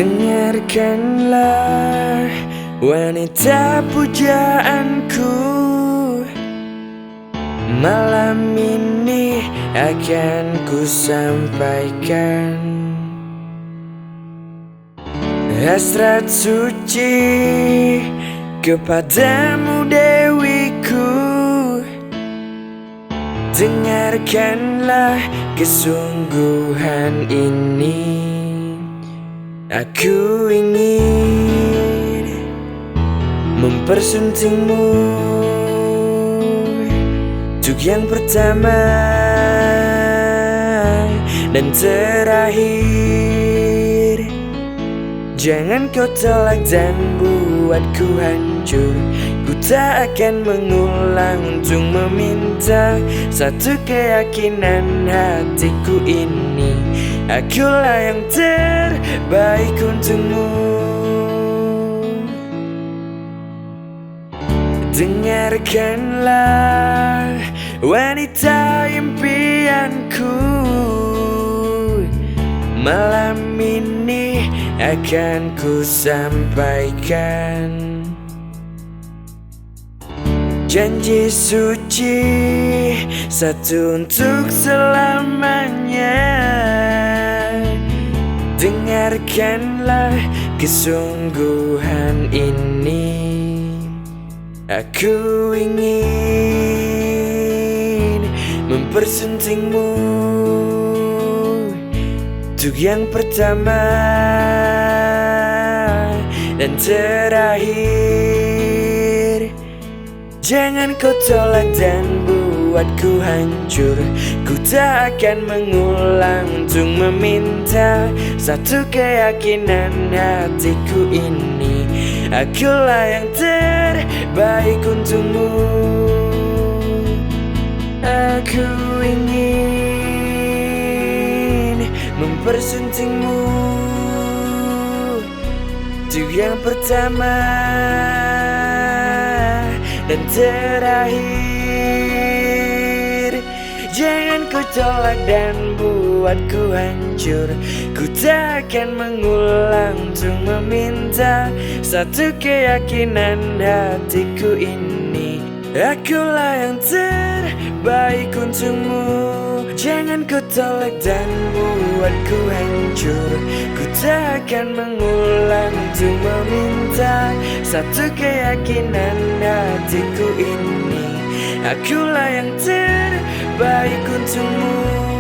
Dengarkanlah wanita pujaanku, malam ini akan ku sampaikan hasrat suci kepadamu dewiku. Dengarkanlah kesungguhan ini, aku ingin mempersuntingmu untuk yang pertama dan terakhir. Jangan kau tolak dan buatku hancur. Ku tak akan mengulang untuk meminta satu keyakinan hatiku ini. Akulah yang terbaik untukmu. Dengarkanlah wanita impianku, malam ini akan ku sampaikan janji suci satu untuk selamanya. Dengarkanlah kesungguhan ini, aku ingin mempersuntingmu untuk yang pertama dan terakhir. Jangan kau tolak dan buatku hancur. Ku tak akan mengulang untuk meminta satu keyakinan hatiku ini. Akulah yang terbaik untukmu. Aku ingin mempersuntingmu untuk yang pertama dan terakhir. Jangan kau tolak dan buatku hancur. Ku tak akan mengulang untuk meminta satu keyakinan hatiku ini. Akulah yang terbaik untukmu. Jangan kau tolak dan buatku hancur. Ku tak akan mengulang untuk meminta satu keyakinan hatiku ini. Akulah yang terbaik untukmu.